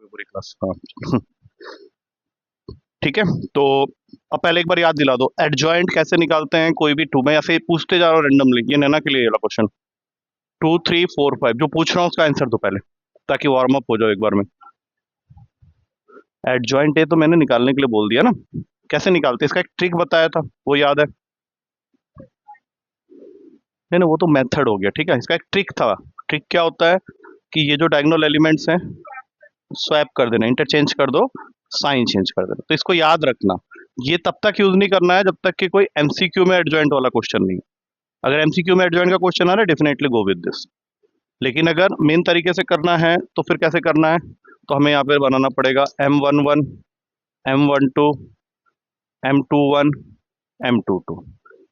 पूरी क्लास। हाँ ठीक है। तो अब पहले एक बार याद दिला दो, एडजॉइंट कैसे निकालते हैं कोई भी टू, मैं ऐसे ही पूछते जा रहा हूँ रेंडमली, ये नैना के लिए वाला क्वेश्चन। 2 3 4 5 जो पूछ रहा हूँ उसका आंसर दो पहले, ताकि वार्म अप हो जाओ एक बार में। एडजॉइंट ए तो मैंने निकालने के लिए बोल दिया ना, कैसे निकालते इसका एक ट्रिक बताया था, वो याद है? नहीं नहीं, वो तो मेथड हो गया, ठीक है, इसका एक ट्रिक था। ट्रिक क्या होता है कि ये जो डायगोनल एलिमेंट्स हैं स्वैप कर देना, इंटरचेंज कर दो, साइन चेंज कर देना। तो इसको याद रखना, ये तब तक यूज नहीं करना है जब तक कि कोई एमसीक्यू में एडजॉइंट वाला क्वेश्चन नहीं। अगर एमसीक्यू में एडजॉइंट का क्वेश्चन आ रहा है डेफिनेटली गो विद दिस। लेकिन अगर मेन तरीके से करना है तो फिर कैसे करना है, तो हमें यहाँ पे बनाना पड़ेगा M11 M12 M21 M22,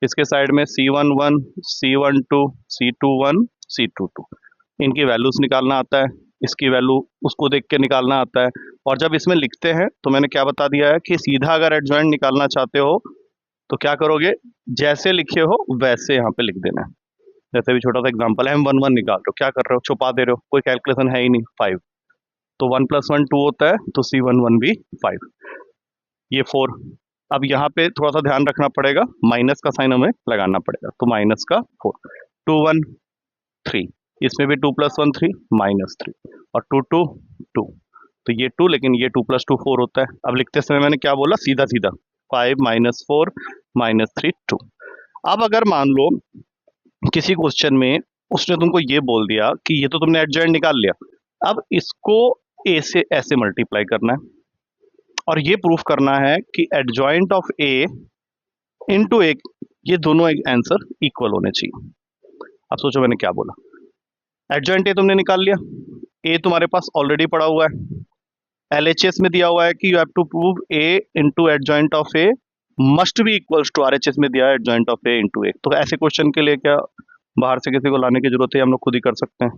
इसके साइड में C11 C12 C21 C22, इनकी वैल्यूज निकालना आता है, इसकी वैल्यू उसको देख के निकालना आता है। और जब इसमें लिखते हैं तो मैंने क्या बता दिया है कि सीधा अगर एडजॉइंट निकालना चाहते हो तो क्या करोगे, जैसे लिखे हो वैसे यहाँ पे लिख देना है। जैसे भी छोटा सा एग्जांपल है, M11 निकाल रहे हो, क्या कर रहे हो, छुपा दे रहे हो, कोई कैलकुलेशन है ही नहीं, 5, तो 1 + 1 2 होता है, तो C11 भी 5, ये 4। अब यहाँ पे थोड़ा सा ध्यान रखना पड़ेगा, माइनस का साइन हमें लगाना पड़ेगा, तो माइनस का 4, 2 1 3, इसमें भी 2 + 1 3 -3, और 2 2 2, तो ये 2, लेकिन ये 2 + 2 4 होता है। अब लिखते समय मैंने क्या बोला, सीधा सीधा 5 -4 -3 2। अब अगर मान लो किसी क्वेश्चन में उसने तुमको ये बोल दिया कि ये तो तुमने एडजॉइंट निकाल लिया, अब इसको ए से ऐसे मल्टीप्लाई करना है और ये प्रूफ करना है कि एडजॉइंट ऑफ ए इनटू ए, ये दोनों आंसर इक्वल होने चाहिए। अब सोचो मैंने क्या बोला, एडजॉइंट ए तुमने निकाल लिया, ए तुम्हारे पास ऑलरेडी पड़ा हुआ है, एलएचएस में दिया हुआ है कि you have to prove A into adjoint of A must be equals to, RHS में दिया है adjoint of A into A. तो ऐसे क्वेश्चन के लिए क्या बाहर से किसी को लाने की जरूरत है, हम लोग खुद ही कर सकते हैं।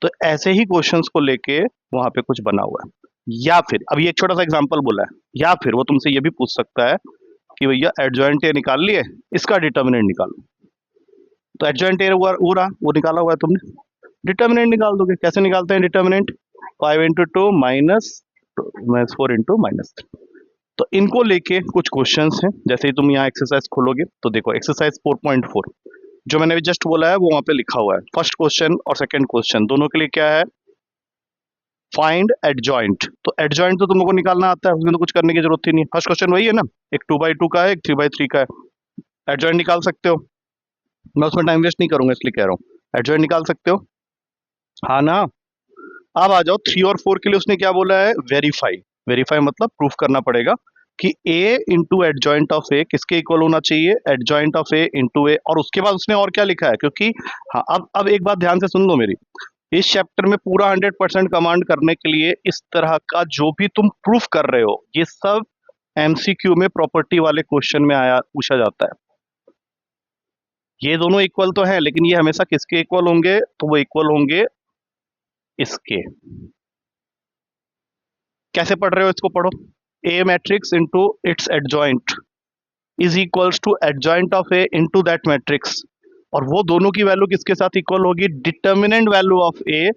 तो ऐसे ही क्वेश्चंस को लेके वहां पे कुछ बना हुआ है। या फिर अब ये एक छोटा सा एग्जांपल बोला है, या फिर वो तुमसे ये भी पूछ सकता है कि भैया एडजॉइंट ए निकाल लिए, इसका डिटर्मिनेंट निकालो। तो एडजॉइंट ए वो रहा, वो निकाला हुआ है तुमने, डिटर्मिनेंट निकाल दोगे। कैसे निकालते हैं डिटर्मिनेंट, 5 × 2 -4 × -3। तो इनको लेके कुछ क्वेश्चंस हैं, जैसे ही तुम यहाँ एक्सरसाइज खोलोगे तो देखो एक्सरसाइज 4.4 जो मैंने भी जस्ट बोला है वो वहां पे लिखा हुआ है। फर्स्ट क्वेश्चन और सेकंड क्वेश्चन दोनों के लिए क्या है, फाइंड एडजॉइंट। तो एडजॉइंट तो तुम लोगों को निकालना आता है, उसमें तो कुछ करने की जरूरत ही नहीं। फर्स्ट क्वेश्चन वही है ना, एक 2/2 का है, एक 3/3 का है, एडजॉइंट निकाल सकते हो। मैं उसमें टाइम वेस्ट नहीं करूंगा इसलिए कह रहा हूँ, एडजॉइंट निकाल सकते हो, हाँ ना। अब आ जाओ 3 और 4 के लिए, उसने क्या बोला है, वेरीफाई। वेरीफाई मतलब प्रूफ करना पड़ेगा कि ए इंटू एडजॉइंट ऑफ ए किसके इक्वल होना चाहिए, एडजॉइंट ऑफ ए इंटू ए। और उसके बाद उसने और क्या लिखा है, क्योंकि हाँ अब एक बात ध्यान से सुन लो मेरी, इस चैप्टर में पूरा 100% कमांड करने के लिए इस तरह का जो भी तुम प्रूफ कर रहे हो ये सब एमसीक्यू में प्रॉपर्टी वाले क्वेश्चन में आया पूछा जाता है। ये दोनों इक्वल तो है, लेकिन ये हमेशा किसके इक्वल होंगे, तो वो इक्वल होंगे इसके। कैसे पढ़ रहे हो, इसको पढ़ो, A matrix into its adjoint is equals to adjoint of A into that matrix. और वो दोनों की वैल्यू किसके साथ इक्वल होगी, determinant value of A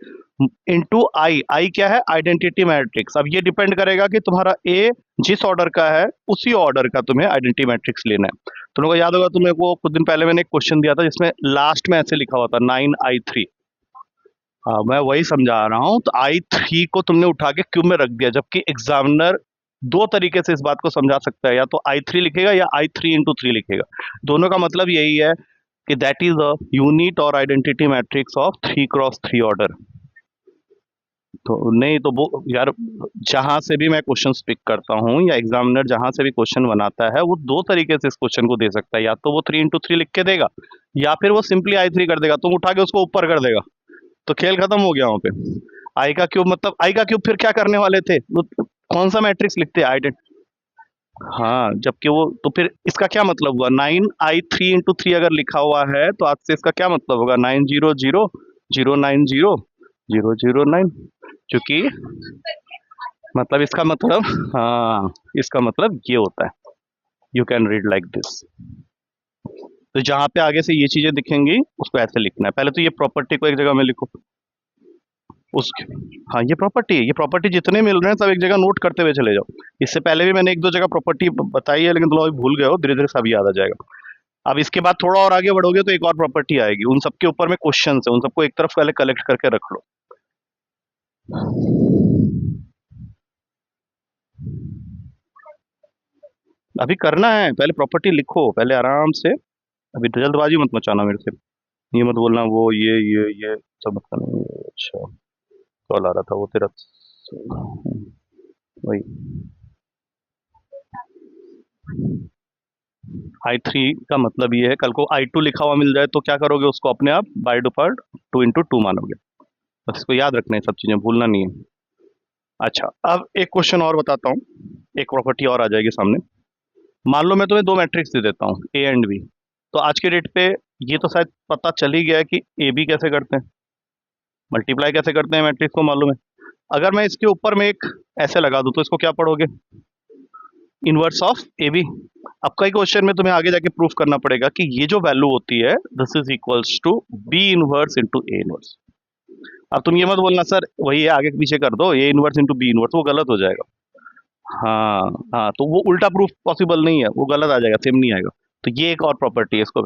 into I. I क्या है, आइडेंटिटी मैट्रिक्स। अब ये डिपेंड करेगा कि तुम्हारा ए जिस ऑर्डर का है उसी ऑर्डर का तुम्हें आइडेंटिटी मैट्रिक्स लेना है। तुम लोगों को याद होगा, तुम्हें वो कुछ दिन पहले मैंने एक क्वेश्चन दिया था जिसमें लास्ट में ऐसे लिखा हुआ था 9I3। हाँ मैं वही समझा रहा हूँ, तो I3 को तुमने उठा के क्यों में रख दिया, जबकि एग्जामिनर दो तरीके से इस बात को समझा सकता है, या तो I3 लिखेगा या I3 × 3 लिखेगा। दोनों का मतलब यही है कि दैट इज अ यूनिट और आइडेंटिटी मैट्रिक्स ऑफ 3 × 3 ऑर्डर। तो नहीं तो वो यार, जहां से भी मैं क्वेश्चन पिक करता हूँ या एग्जामिनर जहां से भी क्वेश्चन बनाता है वो दो तरीके से इस क्वेश्चन को दे सकता है, या तो वो 3 × 3 लिख के देगा, या फिर वो सिंपली I3 कर देगा, तुम उठा के उसको ऊपर कर देगा, तो खेल खत्म हो गया वहां पे। आई का क्यूब मतलब, आई का क्यूब फिर क्या करने वाले थे, वो कौन सा मैट्रिक्स लिखते हैं, आइडेंट, हाँ, जबकि वो तो फिर इसका क्या मतलब हुआ, 9I3 × 3 अगर लिखा हुआ है तो आज से इसका क्या मतलब होगा, 900 090 009, क्योंकि मतलब इसका मतलब, हाँ इसका मतलब ये होता है, you can read like this. तो जहां पे आगे से ये चीजें दिखेंगी उसको ऐसे लिखना है। पहले तो ये प्रॉपर्टी को एक जगह में लिखो, उसके हाँ ये प्रॉपर्टी है, ये प्रॉपर्टी जितने मिल रहे हैं सब एक जगह नोट करते हुए चले जाओ। इससे पहले भी मैंने एक दो जगह प्रॉपर्टी बताई है, लेकिन तुम लोग अभी भूल गए हो, धीरे धीरे सब याद आ जाएगा। अब इसके बाद थोड़ा और आगे बढ़ोगे तो एक और प्रॉपर्टी आएगी, उन सबके ऊपर में क्वेश्चन है, उन सबको एक तरफ पहले कलेक्ट करके रख लो। अभी करना है, पहले प्रॉपर्टी लिखो, पहले आराम से, अभी तो जल्दबाजी मत मचाना मेरे से। ये मत बोलना वो ये सब मत करना। अच्छा, कॉल आ रहा था वो तेरा, वही। I3 का मतलब ये है, कल को I2 लिखा हुआ मिल जाए तो क्या करोगे, उसको अपने आप बाय डिफॉल्ट 2 into 2 मानोगे। बस इसको याद रखना है, सब चीजें भूलना नहीं है। अच्छा, अब एक क्वेश्चन और बताता हूँ, एक प्रॉपर्टी और आ जाएगी सामने। मान लो मैं तुम्हें दो मैट्रिक्स दे देता हूँ, ए एंड बी। तो आज के डेट पे ये तो शायद पता चल ही गया है कि ए बी कैसे करते हैं, मल्टीप्लाई कैसे करते हैं मैट्रिक्स को मालूम है। अगर मैं इसके ऊपर में एक ऐसे लगा दूं तो इसको क्या पढ़ोगे, इनवर्स ऑफ ए बी। अब कई क्वेश्चन में तुम्हें आगे जाके प्रूफ करना पड़ेगा कि ये जो वैल्यू होती है this is equals to B inverse into A inverse. अब तुम ये मत बोलना सर वही है आगे पीछे कर दो, A inverse into B inverse, वो गलत हो जाएगा। हाँ हाँ, तो वो उल्टा प्रूफ पॉसिबल नहीं है, वो गलत आ जाएगा, सेम नहीं आएगा। तो ये एक और प्रॉपर्टी है इसको।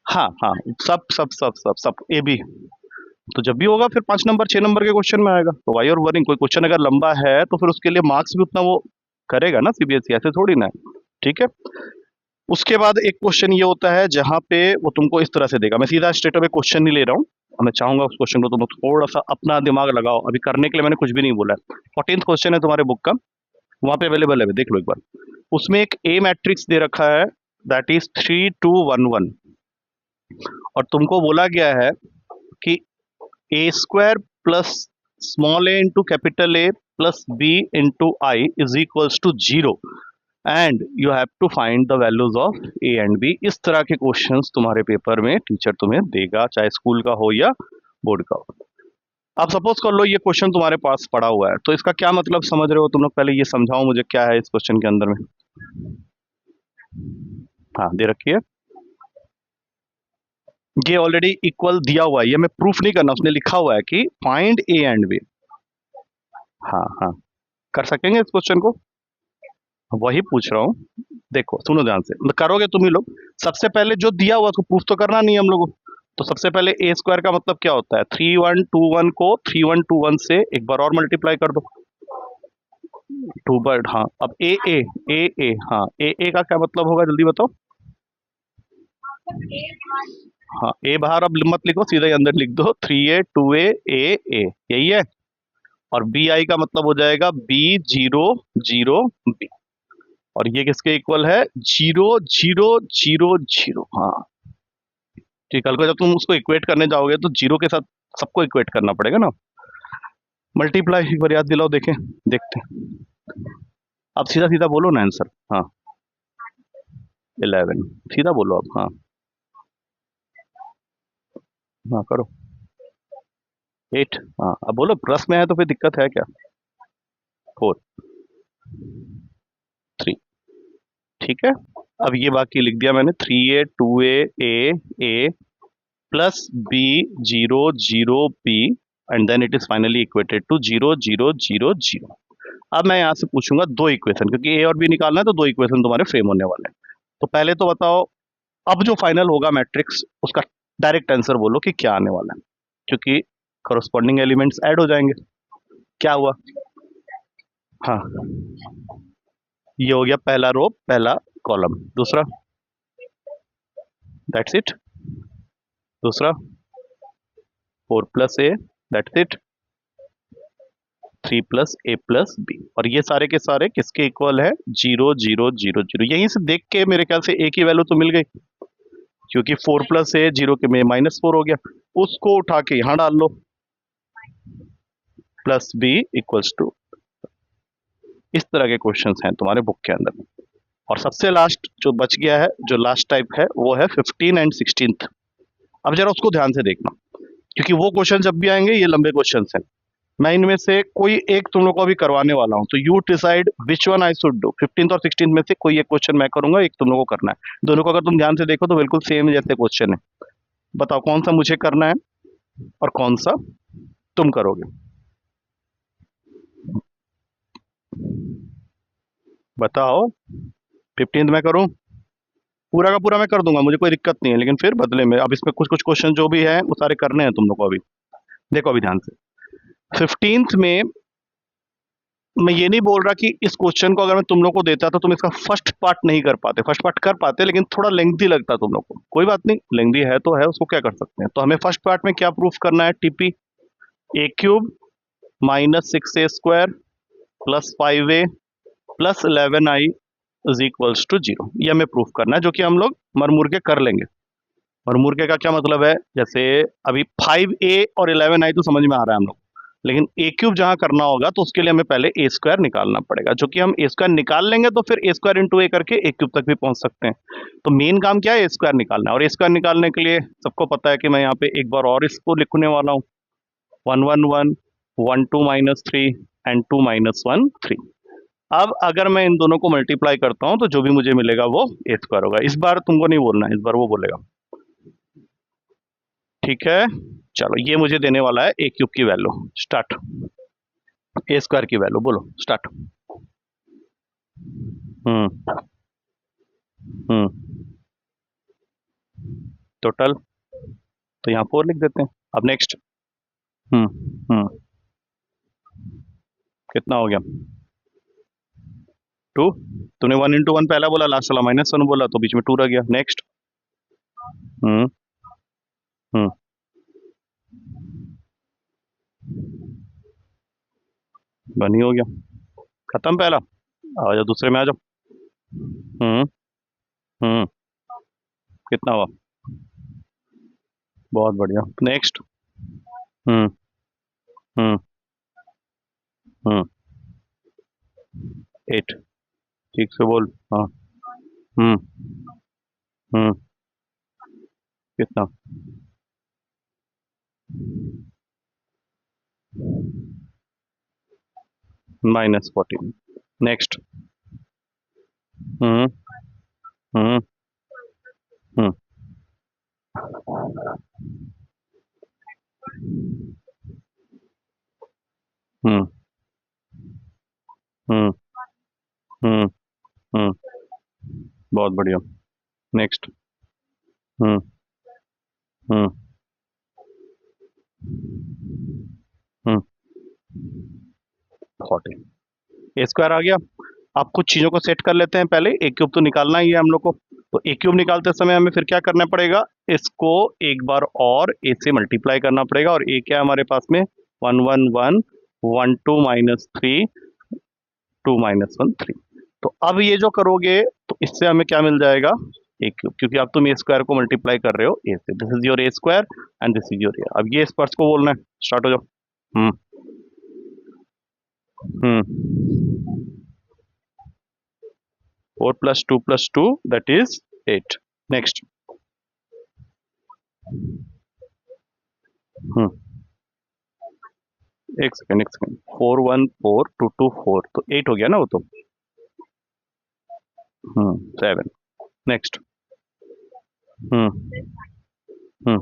हाँ हाँ, सब सब सब सब सब ए बी। तो जब भी होगा फिर 5 नंबर 6 नंबर के क्वेश्चन में आएगा, तो वाई और वरिंग, कोई क्वेश्चन अगर लंबा है तो फिर उसके लिए मार्क्स भी उतना वो करेगा ना सीबीएसई, ऐसे थोड़ी ना है। ठीक है। उसके बाद एक क्वेश्चन ये होता है जहां पे वो तुमको इस तरह से देगा, मैं सीधा स्ट्रेट अवे क्वेश्चन नहीं ले रहा हूँ, मैं चाहूंगा उस क्वेश्चन को तुम थोड़ा सा अपना दिमाग लगाओ, अभी करने के लिए मैंने कुछ भी नहीं बोला है। 14th क्वेश्चन है तुम्हारे बुक का, वहां पे अवेलेबल है, देख लो एक बार। उसमें एक ए मैट्रिक्स दे रखा है, दैट इज 3 2 1 1, और तुमको बोला गया है कि A square plus small A into capital A plus B into I is equals to 0, and you have to find the values of A and B. इस तरह के क्वेश्चंस तुम्हारे पेपर में टीचर तुम्हें देगा, चाहे स्कूल का हो या बोर्ड का हो। अब सपोज कर लो ये क्वेश्चन तुम्हारे पास पड़ा हुआ है, तो इसका क्या मतलब समझ रहे हो तुम लोग, पहले ये समझाओ मुझे क्या है इस क्वेश्चन के अंदर में। हाँ दे रखी है, ये ऑलरेडी इक्वल दिया हुआ है, ये मैं प्रूफ नहीं करना, उसने लिखा हुआ है कि फाइंड ए एंड बी। हाँ हाँ, कर सकेंगे इस क्वेश्चन को, वही पूछ रहा हूँ। देखो सुनो ध्यान से, मतलब करोगे तुम ही लोग। सबसे पहले जो दिया हुआ उसको प्रूफ तो करना नहीं है हम लोगों को। तो सबसे पहले ए स्क्वायर का मतलब क्या होता है, 3 1 2 1 को 3 1 2 1 से एक बार और मल्टीप्लाई कर दो, 2 बार। हाँ अब ए ए, हाँ ए का क्या मतलब होगा जल्दी बताओ। हाँ ए बाहर अब मत लिखो, सीधा ही अंदर लिख दो, 3 A 2 A ए, यही है। और बी आई का मतलब हो जाएगा B 0 0 B, और ये किसके इक्वल है, 0 0 0 0। हाँ ठीक, कल को जब तुम उसको इक्वेट करने जाओगे तो जीरो के साथ सबको इक्वेट करना पड़ेगा ना। मल्टीप्लाई एक बार याद दिलाओ, देखें, देखते हैं। अब सीधा सीधा बोलो ना आंसर। हाँ 11, सीधा बोलो अब। हाँ हाँ करो 8। हाँ अब बोलो, प्लस में है तो फिर दिक्कत है क्या, 4 3, ठीक है। अब ये बाकी लिख दिया मैंने, 3 A 2 A plus B 0 0 B, and then it is finally equated to 0 0 0 0। अब मैं यहाँ से पूछूंगा दो इक्वेशन, क्योंकि ए और बी निकालना है तो दो इक्वेशन तुम्हारे फ्रेम होने वाले हैं। तो पहले तो बताओ, अब जो फाइनल होगा मैट्रिक्स उसका डायरेक्ट आंसर बोलो कि क्या आने वाला है, क्योंकि करस्पॉन्डिंग एलिमेंट्स ऐड हो जाएंगे। क्या हुआ, हाँ ये हो गया पहला रो पहला कॉलम, दूसरा दैट्स इट, दूसरा 4 + A that's it, 3 + A + B, और ये सारे के सारे किसके इक्वल है, 0 0 0 0। यहीं से देख के मेरे ख्याल से ए की वैल्यू तो मिल गई, क्योंकि 4 + A 0 के में -4 हो गया, उसको उठा के यहां डाल लो, +B = इस तरह के क्वेश्चंस हैं तुम्हारे बुक के अंदर। और सबसे लास्ट जो बच गया है, जो लास्ट टाइप है, वो है 15 एंड 16th। अब जरा उसको ध्यान से देखना, क्योंकि वो क्वेश्चन जब भी आएंगे ये लंबे क्वेश्चन हैं। मैं इनमें से कोई एक तुम लोग को अभी करवाने वाला हूं, तो you decide which one I should do. 15th और 16th में से कोई एक क्वेश्चन मैं करूंगा, एक तुम लोग को करना है। दोनों को अगर तुम ध्यान से देखो तो बिल्कुल सेम जैसे क्वेश्चन है। बताओ कौन सा मुझे करना है और कौन सा तुम करोगे, बताओ। 15th मैं करूं? पूरा का पूरा मैं कर दूंगा, मुझे कोई दिक्कत नहीं है, लेकिन फिर बदले में अब इसमें कुछ कुछ क्वेश्चन जो भी है वो सारे करने हैं तुम लोग को अभी। देखो अभी ध्यान से, 15th में मैं ये नहीं बोल रहा कि इस क्वेश्चन को अगर मैं तुम लोग को देता तो तुम इसका फर्स्ट पार्ट नहीं कर पाते, फर्स्ट पार्ट कर पाते लेकिन थोड़ा लेंथी लगता तुम लोग को, कोई बात नहीं, लेंथी है तो है, उसको क्या कर सकते हैं। तो हमें फर्स्ट पार्ट में क्या प्रूफ करना है, TP A cube minus 6a² plus 5a plus 11i is equals to 0, ये हमें प्रूफ करना है, जो कि हम लोग मरमुर के कर लेंगे। मरमुर के का क्या मतलब है, जैसे अभी 5a और 11i तो समझ में आ रहा है हम लोग, लेकिन ए क्यूब जहां करना होगा तो उसके लिए हमें पहले ए स्क्वायर निकालना पड़ेगा, जो कि हम ए स्क्वायर निकाल लेंगे तो फिर ए स्क्वायर इंटू ए करके ए क्यूब तक भी पहुंच सकते हैं। तो मेन काम क्या है, ए स्क्वायर निकालना है, और ए स्क्वायर निकालने के लिए सबको पता है कि मैं यहाँ पे एक बार और इसको लिखने वाला हूँ, 1 1 1 1 2 माइनस 3 एंड 2 माइनस 1 3। अब अगर मैं इन दोनों को मल्टीप्लाई करता हूं तो जो भी मुझे मिलेगा वो ए स्क्वायर होगा। इस बार तुमको नहीं बोलना है, इस बार वो बोलेगा, ठीक है। चलो ये मुझे देने वाला है ए क्यूब की वैल्यू, स्टार्ट। ए स्क्वायर की वैल्यू बोलो, स्टार्ट। हम्म हम्म टोटल, तो यहाँ 4 लिख देते हैं। अब नेक्स्ट। हम्म हम्म कितना हो गया, 2। तूने 1 into 1 पहला बोला, लास्ट वाला -1 बोला, तो बीच में 2 रह गया। नेक्स्ट। हम्म हम्म 1 ही हो गया, खत्म पहला। आ जाओ दूसरे में आ जाओ। हम्म हम्म कितना हुआ, बहुत बढ़िया। नेक्स्ट। हम्म हम्म हम्म 8, ठीक से बोल, हाँ। हम्म हम्म कितना, -14। नेक्स्ट। हम्म हम्म हम्म हम्म हम्म हम्म हम्म बहुत बढ़िया। नेक्स्ट। हम्म हम्म हम्म 14, ए स्क्वायर आ गया। अब कुछ चीजों को सेट कर लेते हैं, पहले ए क्यूब तो निकालना ही है हम लोग को। तो ए क्यूब निकालते समय हमें फिर क्या करना पड़ेगा, इसको एक बार और ए से मल्टीप्लाई करना पड़ेगा, और ए क्या है हमारे पास में, 1 1 1 1 2 माइनस 3 2 माइनस 1 3। तो अब ये जो करोगे तो इससे हमें क्या मिल जाएगा, ए क्यूब, क्योंकि अब तुम ए स्क्वायर को मल्टीप्लाई कर रहे हो ए से, this is your A square and this is your A. अब ये स्पर्श को बोलना है, स्टार्ट हो जाओ। Hmm hmm 4 + 2 + 2 that is 8। Next. Hmm एक सेकेंड 4 1 4 2 2 4, तो 8 हो गया ना वो तो। 7। नेक्स्ट। हम्म हम्म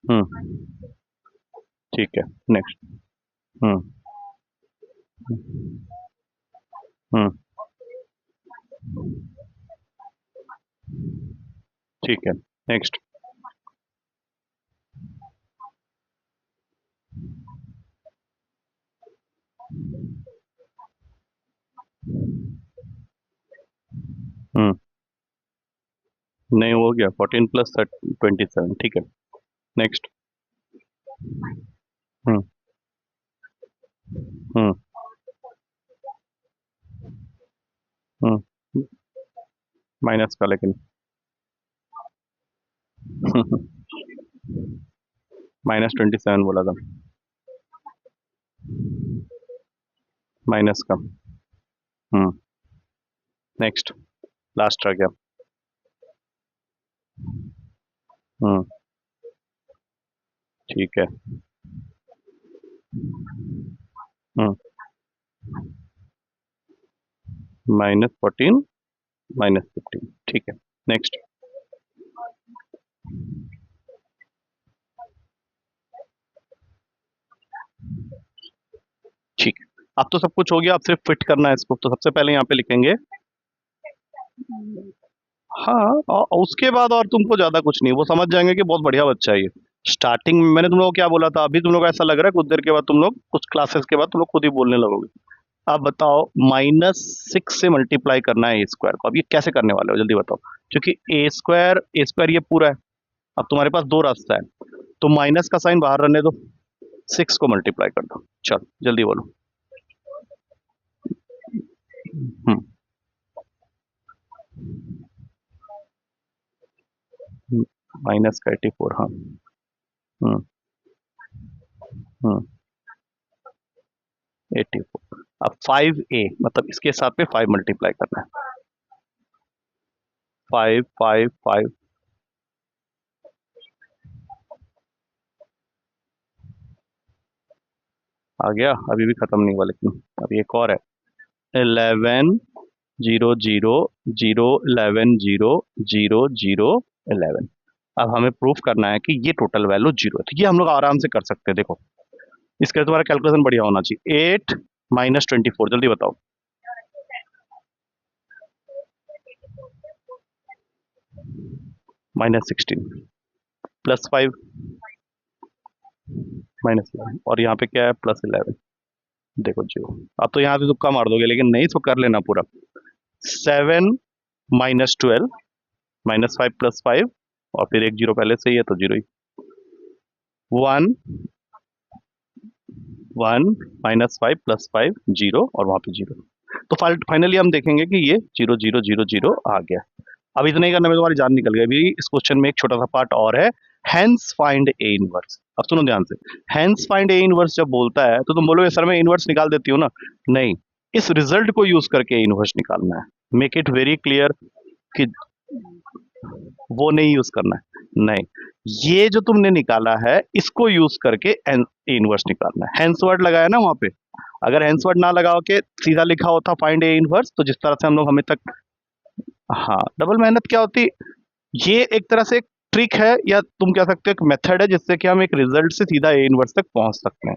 हम्म ठीक है। नेक्स्ट। हम्म हम्म ठीक है। नेक्स्ट। हम्म नहीं, हो गया 14 + 27, ठीक है। नेक्स्ट। हम्म हम्म हम्म माइनस का लेकिन -27 बोला था, माइनस का। हम्म नेक्स्ट, लास्ट रह गया। हम्म ठीक है। हम्म -14 -15, ठीक है। नेक्स्ट। अब तो सब कुछ हो गया, अब सिर्फ फिट करना है इसको। तो सबसे पहले यहाँ पे लिखेंगे, हाँ, और उसके बाद और तुमको ज्यादा कुछ नहीं, वो समझ जाएंगे कि बहुत बढ़िया बच्चा है ये। स्टार्टिंग में मैंने तुम लोगों को क्या बोला था, अभी तुम लोग को ऐसा लग रहा है, कुछ देर के बाद तुम लोग, कुछ क्लासेस के बाद तुम लोग खुद ही बोलने लगोगे। अब बताओ, -6 से मल्टीप्लाई करना है ए स्क्वायर को, अब ये कैसे करने वाले हो जल्दी बताओ। क्योंकि ए स्क्वायर ये पूरा है, अब तुम्हारे पास दो रास्ता है, तो माइनस का साइन बाहर रहने दो, 6 को मल्टीप्लाई कर दो। चलो जल्दी बोलो। माइनस का 84, हाँ। हम्म हम्म 84। अब 5a मतलब इसके साथ में 5 मल्टीप्लाई करना है, 5 5 5। आ गया, अभी भी खत्म नहीं हुआ, लेकिन अभी एक और है, 11 0 0 0 11 0 0 0 11। अब हमें प्रूफ करना है कि ये टोटल वैल्यू जीरो है, तो ये हम लोग आराम से कर सकते हैं। देखो, इसके लिए तुम्हारा कैलकुलेशन बढ़िया होना चाहिए। 8 -24, जल्दी बताओ। -16 +5 -11, और यहाँ पे क्या है, +11। देखो जीरो। अब तो यहाँ से तुक्का मार दोगे, लेकिन नहीं, इसको कर लेना पूरा। 7 -12 -5 +5, और फिर एक जीरो पहले से ही है तो जीरो ही। 1 1 -5 +5 जीरो, और वहां पे जीरो। तो फाइनली हम देखेंगे कि ये 0 0 0 0 आ गया। अब इतना ही करने में तुम्हारी जान निकल गई। अभी इस क्वेश्चन में एक छोटा सा पार्ट और है, हैंस फाइंड ए इनवर्स। अब सुनो ध्यान से, हैंस फाइंड ए इनवर्स जब बोलता है तो तुम बोलोगे सर मैं इनवर्स निकाल देती हूँ ना। नहीं, इस रिजल्ट को यूज करके इनवर्स निकालना है। मेक इट वेरी क्लियर कि वो नहीं यूज करना है, नहीं, ये जो तुमने निकाला है इसको यूज करके इनवर्स निकालना है। हैंस वर्ड लगाया ना वहां पे, अगर हैंस वर्ड ना लगाओ के सीधा लिखा होता फाइंड ए इनवर्स, तो जिस तरह से हम लोग हमें तक, हाँ, डबल मेहनत क्या होती, ये एक तरह से एक ट्रिक है, या तुम कह सकते हो एक मेथड है, जिससे कि हम एक रिजल्ट से सीधा ए इनवर्स तक पहुंच सकते हैं।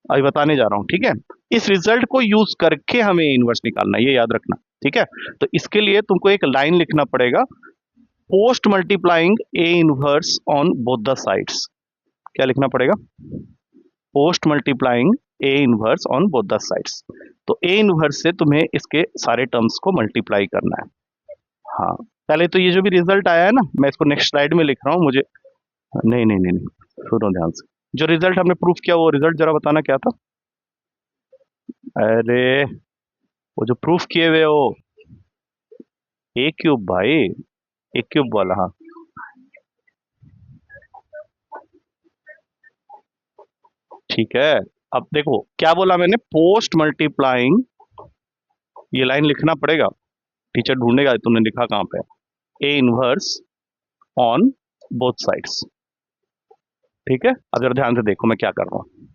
अभी बताने जा रहा हूं, ठीक है। इस रिजल्ट को यूज करके हमें इनवर्स निकालना है, ये याद रखना, ठीक है। तो इसके लिए तुमको एक लाइन लिखना पड़ेगा, post multiplying A inverse on both the sides. क्या लिखना पड़ेगा, post multiplying A inverse on both the sides. तो ए इनवर्स से तुम्हें इसके सारे टर्म्स को मल्टीप्लाई करना है। हाँ, पहले तो ये जो भी रिजल्ट आया है ना, मैं इसको नेक्स्ट स्लाइड में लिख रहा हूँ, मुझे, नहीं नहीं नहीं नहीं, सुनो ध्यान से, जो रिजल्ट हमने प्रूफ किया वो रिजल्ट जरा बताना क्या था। अरे, वो जो प्रूफ किए हुए हो, ए क्यूब भाई, ए क्यूब वाला, हाँ। ठीक है, अब देखो क्या बोला मैंने, पोस्ट मल्टीप्लाइंग, ये लाइन लिखना पड़ेगा, टीचर ढूंढेगा तुमने लिखा कहाँ पे, A inverse on both sides. ठीक है, अब जरा ध्यान से देखो मैं क्या कर रहा हूँ,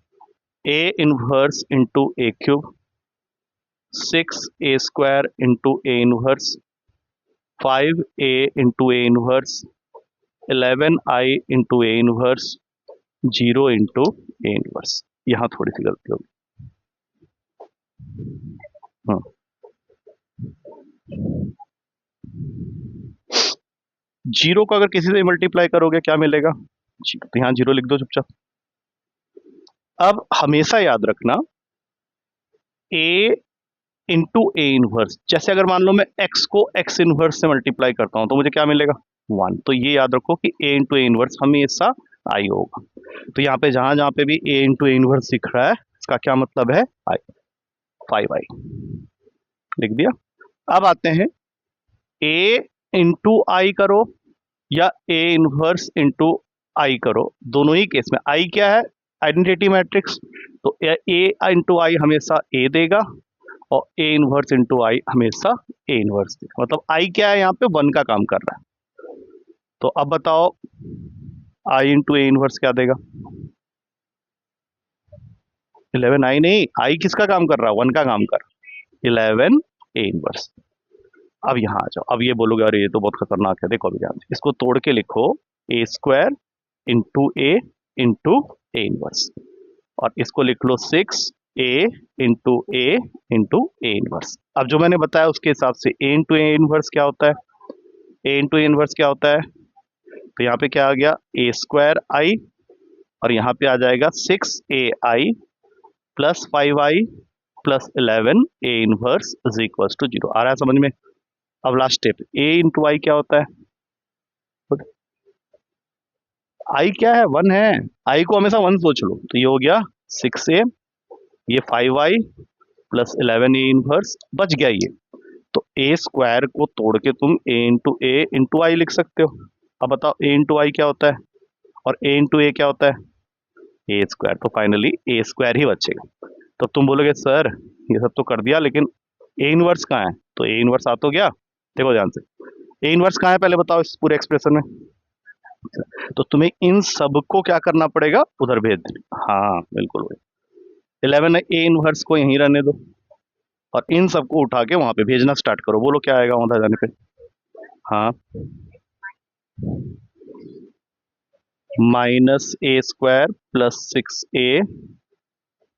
ए inverse into A cube, 6a² into A inverse, 5a into A inverse, 11i into A inverse, 0 into A inverse. यहाँ थोड़ी सी गलती होगी। हाँ, जीरो को अगर किसी से मल्टीप्लाई करोगे क्या मिलेगा, तो यहाँ जीरो लिख दो चुपचाप। अब हमेशा याद रखना, ए इंटू ए इनवर्स, जैसे अगर मान लो मैं x को x इनवर्स से मल्टीप्लाई करता हूं तो मुझे क्या मिलेगा, 1। तो ये याद रखो कि a इंटू ए इनवर्स हमेशा आई होगा। तो यहाँ पे जहां जहां पे भी a इंटू ए इनवर्स दिख रहा है, इसका क्या मतलब है, आई, 5i लिख दिया। अब आते हैं, a इंटू आई करो या a इनवर्स इंटू आई करो, दोनों ही केस में आई क्या है, आइडेंटिटी मैट्रिक्स, तो a इंटू आई हमेशा a देगा, और ए इनवर्स इंटू आई हमेशा ए इनवर्स देगा। मतलब आई क्या है, यहाँ पे 1 का काम कर रहा है। तो अब बताओ, आई इंटू ए इनवर्स क्या देगा, 11, आई नहीं, आई किसका काम कर रहा है, 1 का काम कर रहा है, 11 ए इनवर्स। अब यहाँ आ जाओ, अब ये बोलोगे अरे ये तो बहुत खतरनाक है, देखो अभी ध्यान से इसको तोड़ के लिखो, a² into A into A inverse, और इसको लिख लो 6 ए ए इंटू ए इनवर्स। अब जो मैंने बताया उसके हिसाब से ए इंटू ए इनवर्स क्या होता है, ए इंटू ए इनवर्स क्या होता है, तो यहाँ पे क्या आ गया ए स्क्वायर आई, और यहाँ पे आ जाएगा 6ai plus 5i plus 11 A inverse is equal to 0। आ रहा है समझ में? अब last step, A into I क्या होता है, आई क्या है, 1 है, आई को हमेशा 1 सोच लो, तो ये हो गया 6a, ये 5i प्लस 11 ए इनवर्स, बच गया ये। तो ए स्क्वायर को तोड़ के तुम ए इंटू आई लिख सकते हो। अब बताओ ए इंटू आई क्या होता है और ए इंटू ए क्या होता है, ए स्क्वायर। तो फाइनली ए स्क्वायर ही बचेगा। तो तुम बोलोगे सर ये सब तो कर दिया लेकिन ए इनवर्स कहाँ है, तो ए इनवर्स आ तो गया, देखो ध्यान से, ए इनवर्स कहाँ है पहले बताओ इस पूरे एक्सप्रेशन में। तो तुम्हें इन सबको क्या करना पड़ेगा, उधर भेज देना। हाँ बिल्कुल भाई, 11 ए इनवर्स को यहीं रहने दो और इन सबको उठा के वहां पे भेजना स्टार्ट करो। बोलो क्या आएगा वहां जाने पे। हाँ, minus A square plus 6a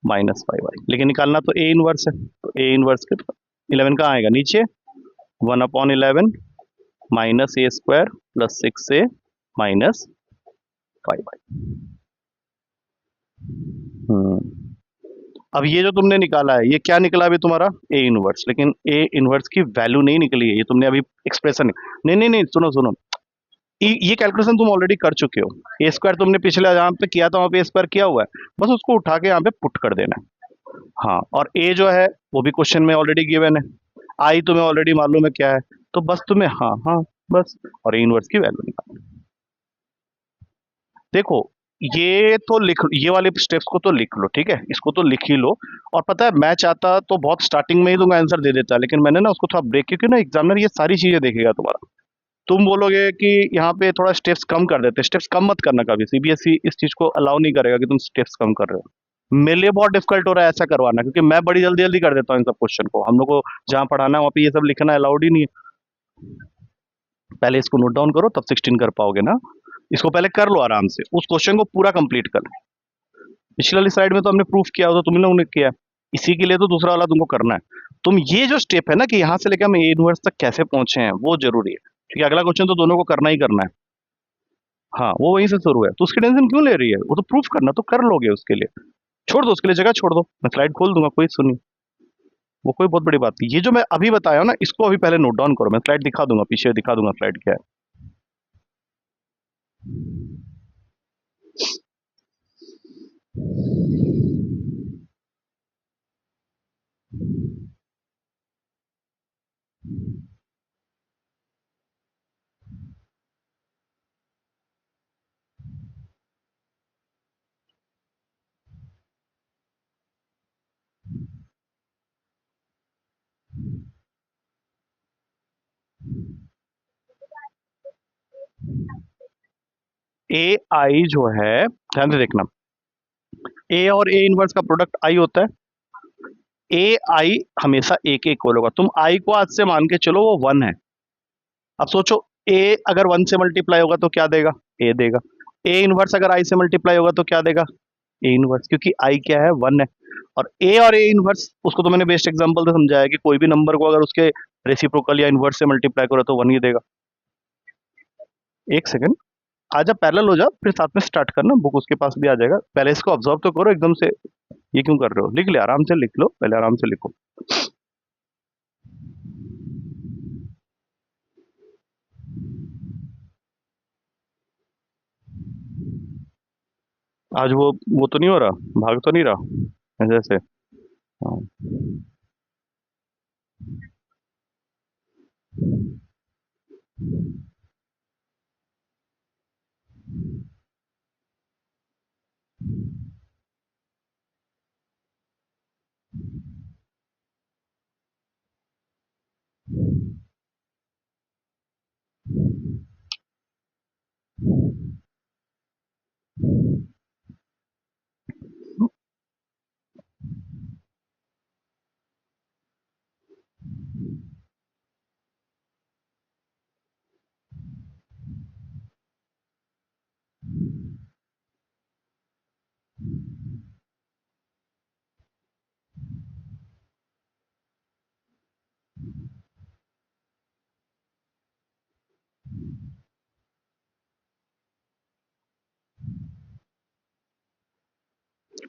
minus 5i, लेकिन निकालना तो ए इनवर्स है, तो ए इनवर्स के 11 कहाँ आएगा नीचे, 1/11 minus A square plus 6a minus 5i। अब ये जो तुमने निकाला है ये क्या निकला अभी तुम्हारा, ए इनवर्स, लेकिन ए इनवर्स की वैल्यू नहीं निकली है, ये तुमने अभी एक्सप्रेशन, नहीं नहीं नहीं, सुनो सुनो, ये कैलकुलेशन तुम ऑलरेडी कर चुके हो। ए स्क्वायर तुमने पिछले यहाँ पे किया था, वहां पे ए स्क्वायर किया हुआ है, बस उसको उठा के यहाँ पे पुट कर देना है। हाँ, और ए जो है वो भी क्वेश्चन में ऑलरेडी गिवन है, आई तुम्हें ऑलरेडी मालूम है क्या है, तो बस तुम्हें हाँ हाँ बस, और ए इनवर्स की वैल्यू निकाल। देखो ये तो लिख, ये वाले स्टेप्स को तो लिख लो, ठीक है, इसको तो लिख ही लो। और पता है मैं चाहता तो बहुत स्टार्टिंग में ही तुमको आंसर दे देता, लेकिन मैंने ना उसको थोड़ा ब्रेक, क्योंकि ना एग्जामिनर ये सारी चीजें देखेगा तुम्हारा। तुम बोलोगे कि यहाँ पे थोड़ा स्टेप्स कम कर देते, स्टेप्स कम मत करना कभी, सीबीएसई इस चीज को अलाउ नहीं करेगा कि तुम स्टेप्स कम कर रहे हो। मेरे लिए बहुत डिफिकल्ट हो रहा है ऐसा करवाना, क्योंकि मैं बड़ी जल्दी जल्दी कर देता हूँ इन सब क्वेश्चन को, हम लोग को जहाँ पढ़ाना है वहाँ पे ये सब लिखना अलाउड ही नहीं है। पहले इसको नोट डाउन करो तब 16 कर पाओगे ना, इसको पहले कर लो आराम से, उस क्वेश्चन को पूरा कंप्लीट कर लो। पिछले वाली स्लाइड में तो हमने प्रूफ किया होता, तुम लोगों ने किया, इसी के लिए तो दूसरा वाला तुमको करना है। तुम ये जो स्टेप है ना कि यहाँ से लेकर हम ए इनवर्स तक कैसे पहुंचे हैं वो जरूरी है, क्योंकि अगला क्वेश्चन तो दोनों को करना ही करना है। हाँ वो वहीं से शुरू है, तो उसकी टेंशन क्यों ले रही है, वो तो प्रूफ करना तो कर लोगे, उसके लिए छोड़ दो, उसके लिए जगह छोड़ दो, मैं स्लाइड खोल दूंगा, कोई सुनी, वो कोई बहुत बड़ी बात नहीं। ये जो मैं अभी बताया हूं ना इसको अभी पहले नोट डाउन करो, मैं स्लाइड दिखा दूंगा, पीछे दिखा दूंगा स्लाइड क्या है। ए आई जो है, ध्यान से देखना, ए और ए इनवर्स का प्रोडक्ट आई होता है, ए आई हमेशा एक एक इक्वल होगा, तुम आई को आज से मान के चलो वो 1 है। अब सोचो ए अगर 1 से मल्टीप्लाई होगा तो क्या देगा, ए देगा, ए इनवर्स अगर आई से मल्टीप्लाई होगा तो क्या देगा, ए इनवर्स, क्योंकि आई क्या है 1 है। और ए इनवर्स उसको तो मैंने बेस्ट एग्जांपल से समझाया कि कोई भी नंबर को अगर उसके रेसिप्रोकल या इनवर्स से मल्टीप्लाई करो तो 1 ही देगा। एक सेकंड, आजा पैरेलल हो जा, फिर साथ में स्टार्ट करना, बुक उसके पास भी आ जाएगा, पहले इसको ऑब्जर्व तो करो एकदम से, ये क्यों कर रहे हो, लिख ले आराम से, लिख लो पहले, आराम से लिखो। आज वो तो नहीं हो रहा, भाग तो नहीं रहा ऐसे ऐसे। हाँ।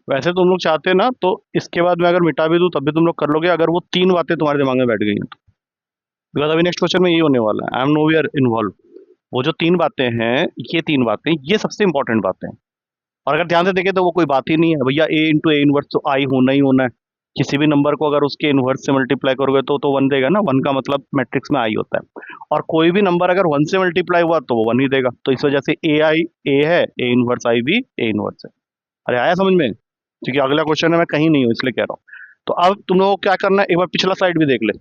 वैसे तुम लोग चाहते ना तो इसके बाद मैं अगर मिटा भी दूं तब भी तुम लोग कर लोगे, अगर वो 3 बातें तुम्हारे दिमाग में बैठ गई हैं तो। बिकॉज़ अभी नेक्स्ट क्वेश्चन में यही होने वाला है, आई एम नोवेयर इन्वॉल्व। वो जो 3 बातें हैं, ये 3 बातें, ये सबसे इंपॉर्टेंट बातें हैं। और अगर ध्यान से देखें तो वो कोई बात ही नहीं है भैया, ए इंटू ए इनवर्स तो आई होना ही होना है। किसी भी नंबर को अगर उसके इनवर्स से मल्टीप्लाई करोगे तो 1 देगा ना, 1 का मतलब मैट्रिक्स में आई होता है। और कोई भी नंबर अगर 1 से मल्टीप्लाई हुआ तो वो 1 ही देगा, तो इस वजह से ए आई ए है, ए इनवर्स आई भी ए इनवर्स है। अरे आया समझ में? क्योंकि अगला क्वेश्चन है, मैं कहीं नहीं हूँ इसलिए कह रहा हूँ। तो अब तुम लोगों को क्या करना है, एक बार पिछला साइड भी देख ले।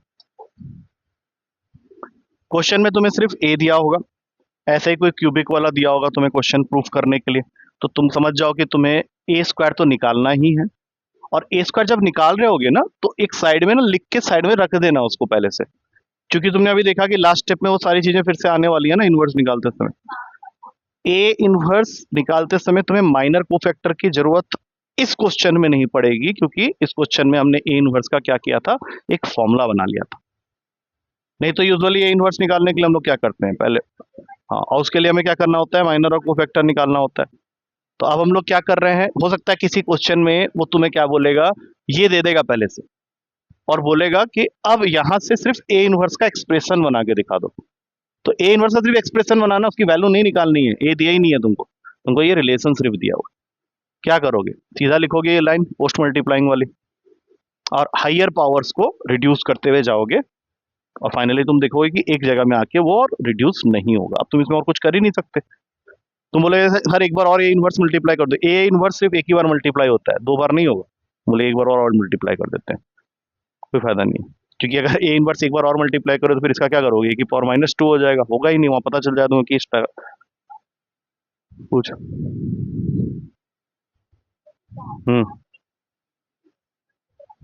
क्वेश्चन में तुम्हें सिर्फ ए दिया होगा, ऐसे ही कोई क्यूबिक वाला दिया होगा तुम्हें क्वेश्चन प्रूफ करने के लिए, तो तुम समझ जाओ कि तुम्हें ए स्क्वायर तो निकालना ही है। और ए स्क्वायर जब निकाल रहे होगे ना तो एक साइड में ना लिख के साइड में रख देना उसको पहले से, क्योंकि तुमने अभी देखा कि लास्ट स्टेप में वो सारी चीजें फिर से आने वाली है ना इनवर्स निकालते समय। ए इनवर्स निकालते समय तुम्हें माइनर कोफैक्टर की जरूरत इस क्वेश्चन में नहीं पड़ेगी, क्योंकि इस क्वेश्चन में हमने ए इनवर्स का क्या किया था, एक फॉर्मूला बना लिया था। नहीं तो यूजुअली ए इनवर्स निकालने के लिए हम लोग क्या करते हैं पहले, हाँ, और उसके लिए हमें क्या करना होता है, माइनर और कोफैक्टर निकालना होता है। तो अब हम लोग क्या कर रहे हैं, हो सकता है किसी क्वेश्चन में वो तुम्हें क्या बोलेगा, ये दे देगा पहले से, और बोलेगा कि अब यहां से सिर्फ ए इनवर्स का एक्सप्रेशन बना के दिखा दो। तो ए इनवर्स का सिर्फ एक्सप्रेशन बनाना, उसकी वैल्यू नहीं निकालनी है, ए दिया ही नहीं है तुमको, तुमको ये रिलेशन सिर्फ दिया हुआ। क्या करोगे, सीधा लिखोगे ये लाइन पोस्ट मल्टीप्लाइंग वाली, और हाइयर पावर्स को रिड्यूस करते हुए जाओगे, और फाइनली तुम देखोगे कि एक जगह में आके वो और रिड्यूस नहीं होगा। अब तुम इसमें और कुछ कर ही नहीं सकते। तुम बोले हर एक बार और ए इनवर्स मल्टीप्लाई कर दो, ए इनवर्स सिर्फ एक ही बार मल्टीप्लाई होता है, 2 बार नहीं होगा। बोले एक बार और मल्टीप्लाई कर देते हैं, कोई फायदा नहीं है, क्योंकि अगर ए इनवर्स एक बार और मल्टीप्लाई करो तो फिर इसका क्या करोगे कि पावर -2 हो जाएगा, होगा ही नहीं, वहां पता चल जाए तुम्हें कि इसका कुछ।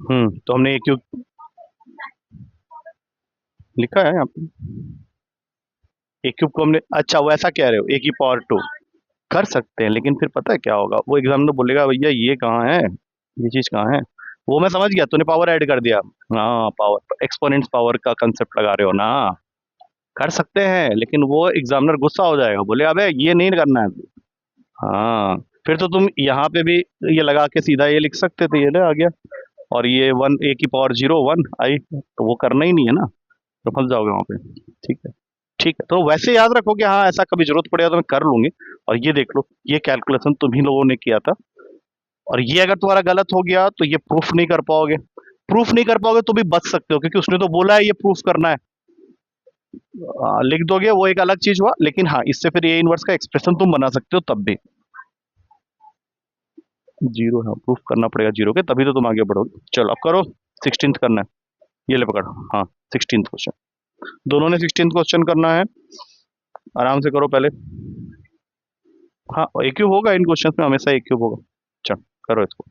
हम्म तो हमने ए क्यूब लिखा है यहाँ पे, ए क्यूब को हमने, अच्छा वैसा कह रहे हो, ए की पावर 2 कर सकते हैं, लेकिन फिर पता है क्या होगा, वो एग्जामिनर बोलेगा भैया ये कहाँ है, ये चीज कहाँ है। वो मैं समझ गया, तूने पावर ऐड कर दिया। हाँ, पावर एक्सपोनेंट्स पावर का कंसेप्ट लगा रहे हो ना। कर सकते हैं, लेकिन वो एग्जामिनर गुस्सा हो जाएगा, बोले अबे ये नहीं करना है। हाँ, फिर तो तुम यहाँ पे भी ये लगा के सीधा ये लिख सकते थे, ये ले आ गया। और ये 1 ए की पावर 0 1 आई, तो वो करना ही नहीं है ना, तो फंस जाओगे वहां पे। ठीक है, ठीक है, तो वैसे याद रखो कि हाँ ऐसा कभी जरूरत पड़ेगा तो मैं कर लूंगी। और ये देख लो, ये कैलकुलेशन तुम ही लोगों ने किया था, और ये अगर तुम्हारा गलत हो गया तो ये प्रूफ नहीं कर पाओगे। प्रूफ नहीं कर पाओगे तो भी बच सकते हो, क्योंकि उसने तो बोला है ये प्रूफ करना है। लिख दोगे वो एक अलग चीज हुआ, लेकिन हाँ इससे फिर ये इनवर्स का एक्सप्रेशन तुम बना सकते हो तब भी। 0 है, प्रूफ करना पड़ेगा 0 के, तभी तो तुम आगे बढ़ोगे। चलो अब करो, 16th करना है, ये ले पकड़। हाँ, 16th क्वेश्चन, दोनों ने 16th क्वेश्चन करना है, आराम से करो पहले। हाँ, एक क्यूब होगा इन क्वेश्चन में, हमेशा एक क्यूब होगा। चल करो इसको।